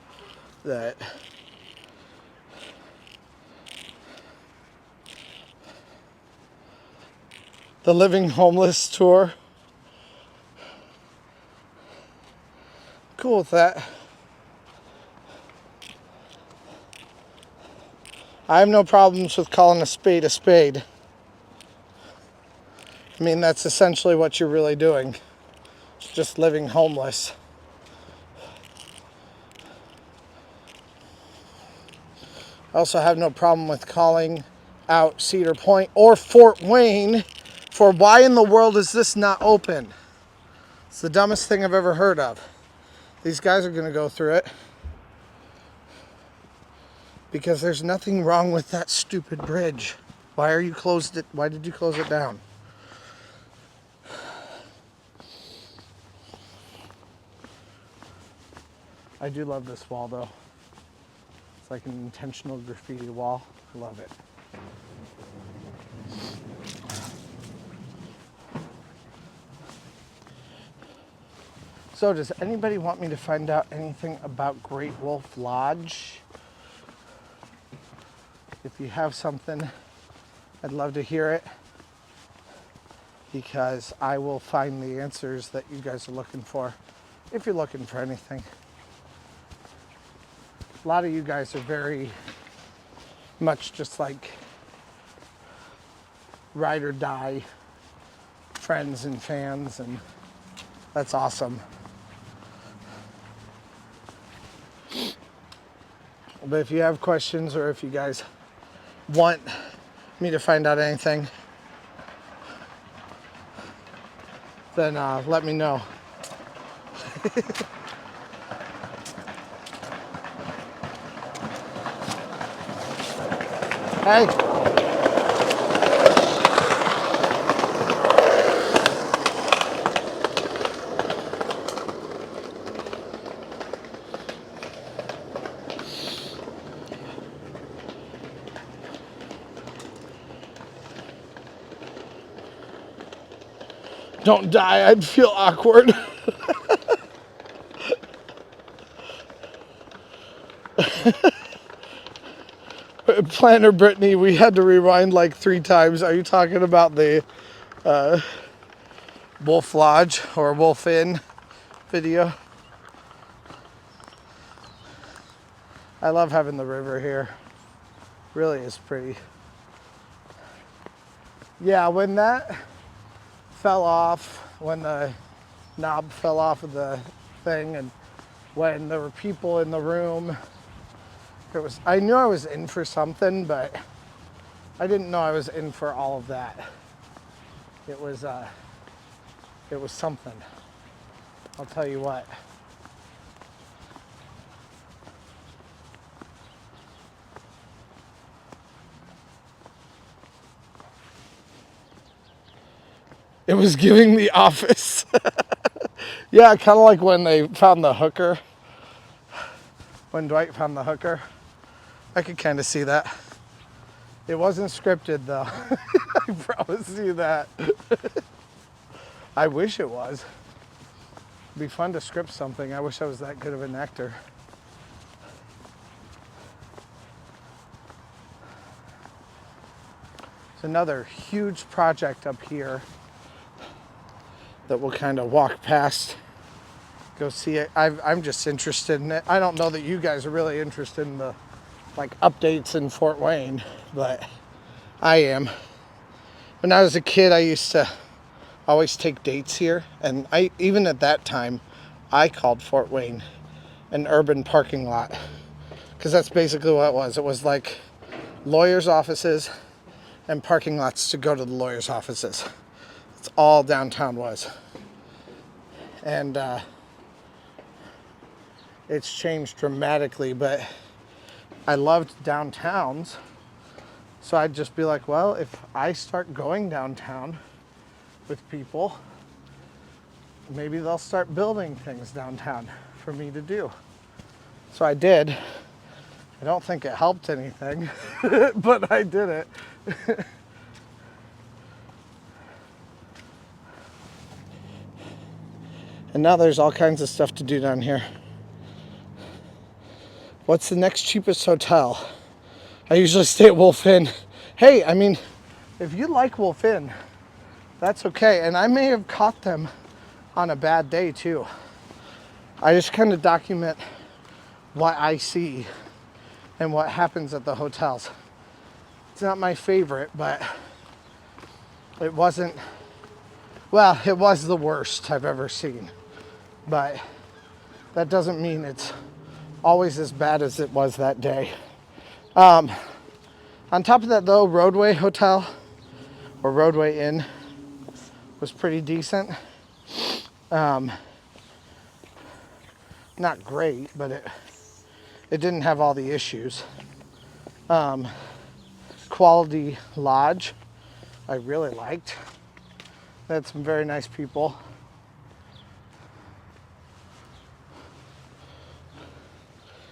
that the Living Homeless tour. Cool with that. I have no problems with calling a spade a spade. I mean, that's essentially what you're really doing. It's just living homeless. I also have no problem with calling out Cedar Point or Fort Wayne for why in the world is this not open? It's the dumbest thing I've ever heard of. These guys are going to go through it because there's nothing wrong with that stupid bridge. Why are you closed it? Why did you close it down? I do love this wall though. It's like an intentional graffiti wall. Love it. So does anybody want me to find out anything about Great Wolf Lodge? If you have something, I'd love to hear it because I will find the answers that you guys are looking for if you're looking for anything. A lot of you guys are very much just like ride or die friends and fans, and that's awesome. But if you have questions or if you guys want me to find out anything, then let me know. Hey. Don't die, I'd feel awkward. Planner Brittany, we had to rewind like 3 times. Are you talking about the Wolf Lodge or Wolf Inn video? I love having the river here. Really is pretty. Yeah, when that fell off, when the knob fell off of the thing, and when there were people in the room, I knew I was in for something, but I didn't know I was in for all of that. It was something. I'll tell you what. It was giving The Office. Yeah, kind of like when they found the hooker. When Dwight found the hooker. I could kind of see that. It wasn't scripted though. I promise you that. I wish it was. It'd be fun to script something. I wish I was that good of an actor. It's another huge project up here that we'll kind of walk past. Go see it. I'm just interested in it. I don't know that you guys are really interested in the like updates in Fort Wayne, but I am. When I was a kid, I used to always take dates here, and even at that time, I called Fort Wayne an urban parking lot, because that's basically what it was. It was like lawyers' offices and parking lots to go to the lawyers' offices. That's all downtown was. And it's changed dramatically, but I loved downtowns. So I'd just be like, well, if I start going downtown with people, maybe they'll start building things downtown for me to do. So I did. I don't think it helped anything, but I did it. And now there's all kinds of stuff to do down here. What's the next cheapest hotel? I usually stay at Wolf Inn. Hey, I mean, if you like Wolf Inn, that's okay. And I may have caught them on a bad day too. I just kind of document what I see and what happens at the hotels. It's not my favorite, but it wasn't, well, it was the worst I've ever seen. But that doesn't mean it's always as bad as it was that day. On top of that though, Roadway Hotel, or Roadway Inn, was pretty decent. Not great, but it didn't have all the issues. Quality Lodge, I really liked. They had some very nice people.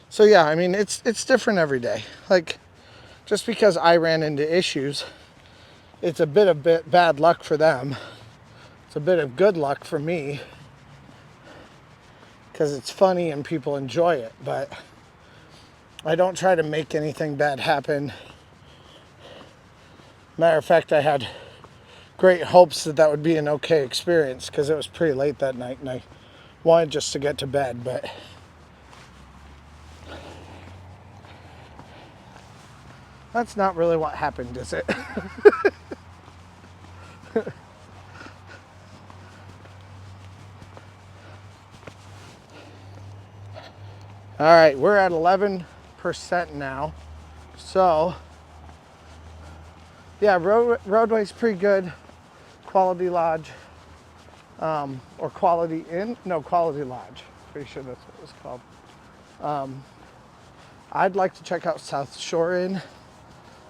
So yeah, I mean, it's different every day. Like, just because I ran into issues, it's a bit of bad luck for them. It's a bit of good luck for me, because it's funny and people enjoy it, but I don't try to make anything bad happen. Matter of fact, I had great hopes that that would be an okay experience, because it was pretty late that night and I wanted just to get to bed, but that's not really what happened, is it? All right, we're at 11% now. So, yeah, Roadway's pretty good. Quality Lodge, or Quality Inn? No, Quality Lodge. Pretty sure that's what it was called. I'd like to check out South Shore Inn.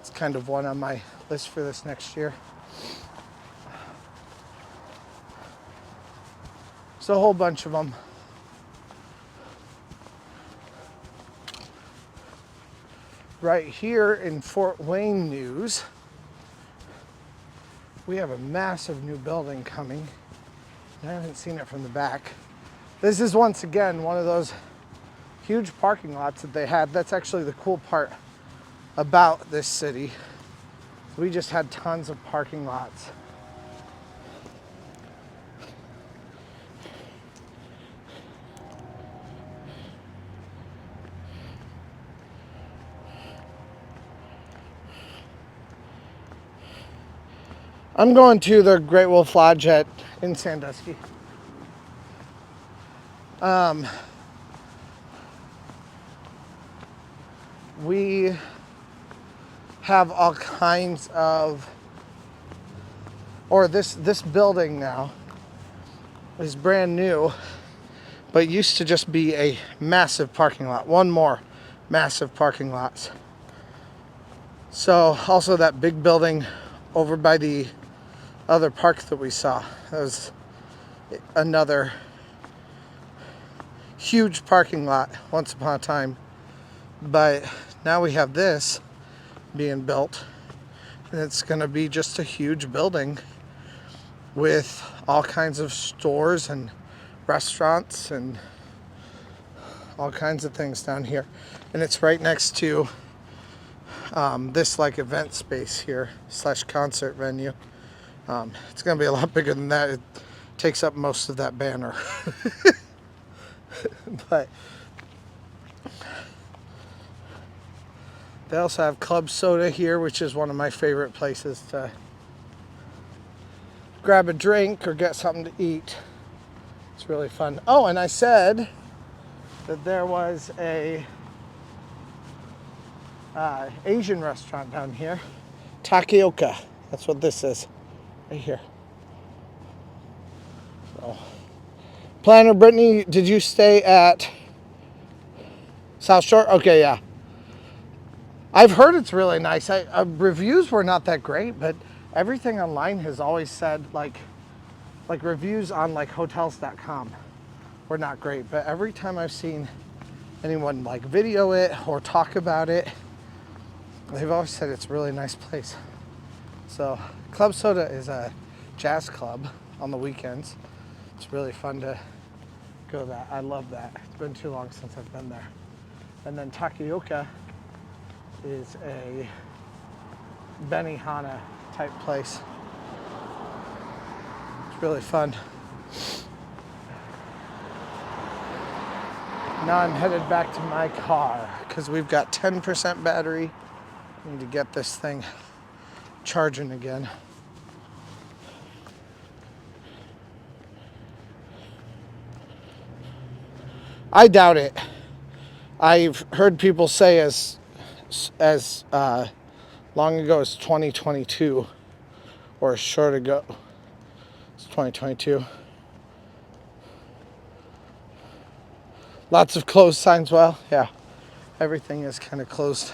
It's kind of one on my list for this next year. It's a whole bunch of them. Right here in Fort Wayne news, we have a massive new building coming. I haven't seen it from the back. This is once again one of those huge parking lots that they had. That's actually the cool part about this city. We just had tons of parking lots. I'm going to the Great Wolf Lodge in Sandusky. We have all kinds of, or this building now is brand new, but used to just be a massive parking lot. One more massive parking lots. So also that big building over by the other park that we saw, that was another huge parking lot once upon a time. But now we have this being built, and it's going to be just a huge building with all kinds of stores and restaurants and all kinds of things down here. And it's right next to this like event space here / concert venue. It's going to be a lot bigger than that. It takes up most of that banner. But they also have Club Soda here, which is one of my favorite places to grab a drink or get something to eat. It's really fun. Oh, and I said that there was a Asian restaurant down here. Takeoka. That's what this is. Right here. So, Planner Brittany, did you stay at South Shore? Okay, yeah. I've heard it's really nice. Reviews were not that great, but everything online has always said like reviews on like hotels.com were not great. But every time I've seen anyone like video it or talk about it, they've always said it's a really nice place. So Club Soda is a jazz club on the weekends. It's really fun to go that. I love that. It's been too long since I've been there. And then Takioka is a Benihana type place. It's really fun. Now I'm headed back to my car because we've got 10% battery. I need to get this thing charging again. I doubt it. I've heard people say as long ago as 2022 or as short ago. It's 2022. Lots of closed signs. Well, yeah, everything is kind of closed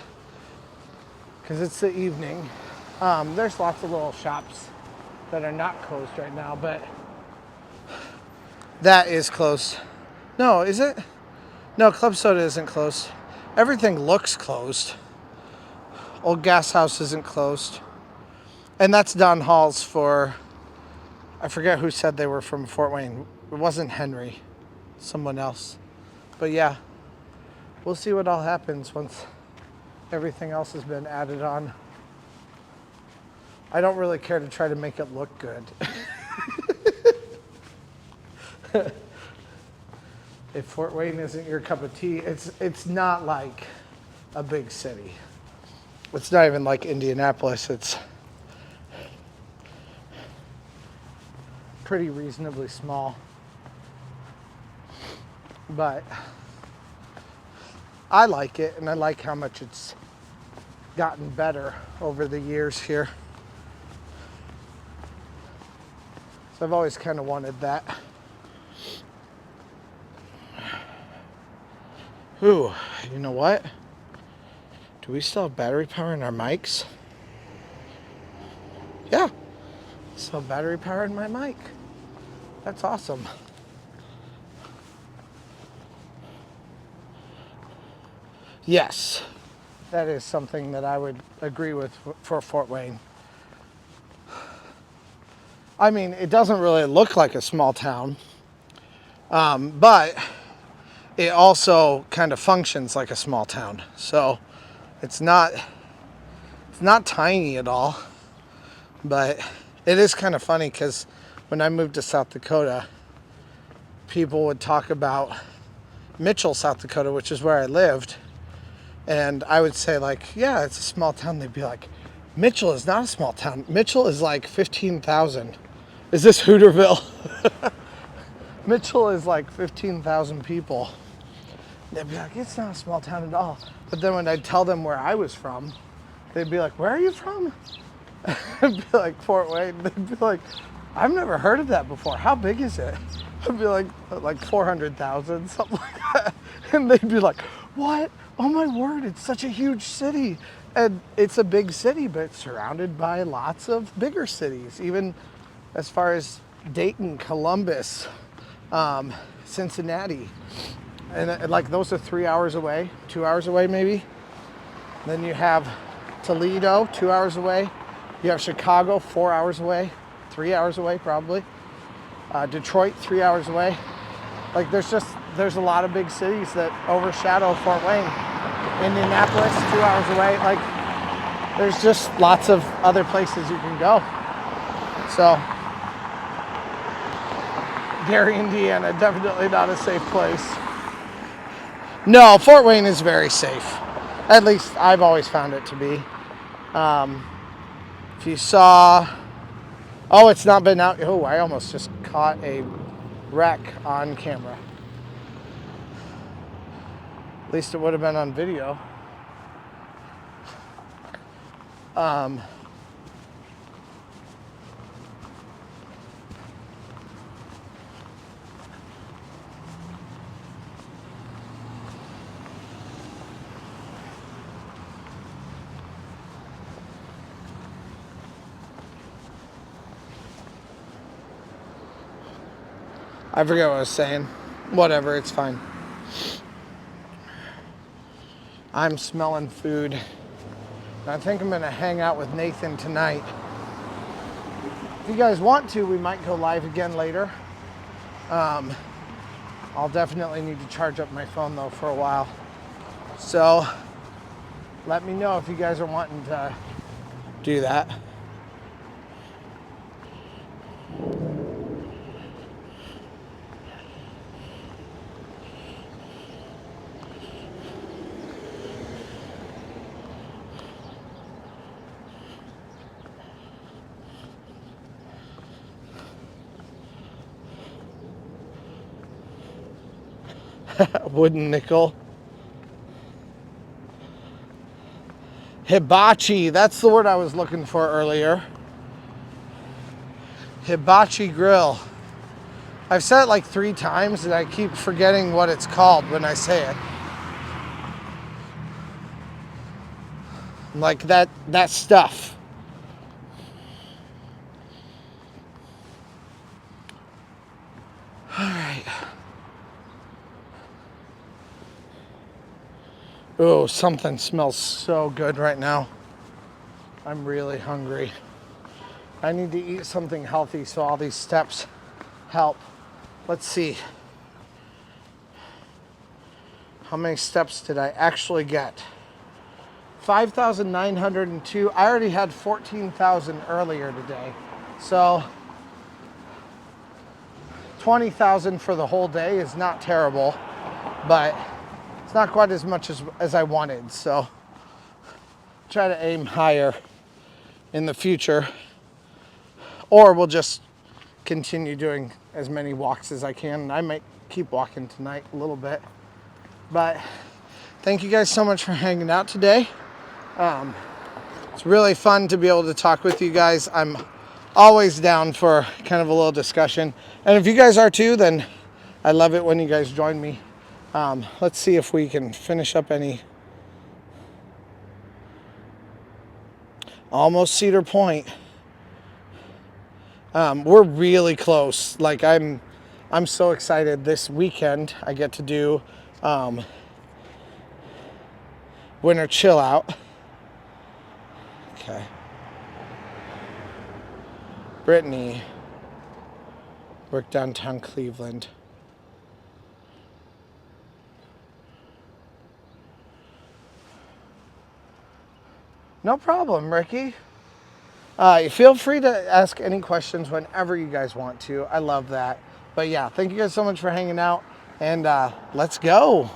because it's the evening. There's lots of little shops that are not closed right now, but that is closed. No, is it? No, Club Soda isn't closed. Everything looks closed. Old Gas House isn't closed. And that's Don Hall's for, I forget who said they were from Fort Wayne. It wasn't Henry, someone else. But yeah, we'll see what all happens once everything else has been added on. I don't really care to try to make it look good. If Fort Wayne isn't your cup of tea, it's not like a big city. It's not even like Indianapolis. It's pretty reasonably small. But I like it, and I like how much it's gotten better over the years here. So I've always kind of wanted that. Ooh, you know what? Do we still have battery power in our mics? Yeah, still have battery power in my mic. That's awesome. Yes, that is something that I would agree with for Fort Wayne. I mean, it doesn't really look like a small town, but it also kind of functions like a small town. So it's not tiny at all, but it is kind of funny because when I moved to South Dakota, people would talk about Mitchell, South Dakota, which is where I lived. And I would say like, yeah, it's a small town. They'd be like, Mitchell is not a small town. Mitchell is like 15,000. Is this Hooterville? Mitchell is like 15,000 people. They'd be like, it's not a small town at all. But then when I'd tell them where I was from, they'd be like, where are you from? I'd be like, Fort Wayne. They'd be like, I've never heard of that before. How big is it? I'd be like 400,000, something like that. And they'd be like, what? Oh my word, it's such a huge city. And it's a big city, but it's surrounded by lots of bigger cities, even as far as Dayton, Columbus, Cincinnati. And like those are 3 hours away, 2 hours away maybe. Then you have Toledo, 2 hours away. You have Chicago, 4 hours away, 3 hours away probably. Detroit, 3 hours away. Like there's a lot of big cities that overshadow Fort Wayne. Indianapolis, 2 hours away. Like there's just lots of other places you can go. So Gary, Indiana, definitely not a safe place. No, Fort Wayne is very safe. At least I've always found it to be. If you saw, oh, it's not been out. Oh, I almost just caught a wreck on camera. At least it would have been on video. I forget what I was saying. Whatever, it's fine. I'm smelling food. And I think I'm gonna hang out with Nathan tonight. If you guys want to, we might go live again later. I'll definitely need to charge up my phone though for a while. So let me know if you guys are wanting to do that. Wooden nickel. Hibachi, that's the word I was looking for earlier. Hibachi grill. I've said it like 3 times and I keep forgetting what it's called when I say it. Like that stuff. All right. Oh, something smells so good right now. I'm really hungry. I need to eat something healthy so all these steps help. Let's see. How many steps did I actually get? 5,902. I already had 14,000 earlier today. So 20,000 for the whole day is not terrible, but it's not quite as much as I wanted. So try to aim higher in the future, or we'll just continue doing as many walks as I can. I might keep walking tonight a little bit, but thank you guys so much for hanging out today. It's really fun to be able to talk with you guys. I'm always down for kind of a little discussion, and if you guys are too, then I love it when you guys join me. Let's see if we can finish up any. Almost Cedar Point. We're really close. Like I'm so excited. This weekend I get to do winter chill out. Okay. Brittany, work downtown Cleveland. No problem, Ricky. Feel free to ask any questions whenever you guys want to. I love that. But yeah, thank you guys so much for hanging out, and let's go.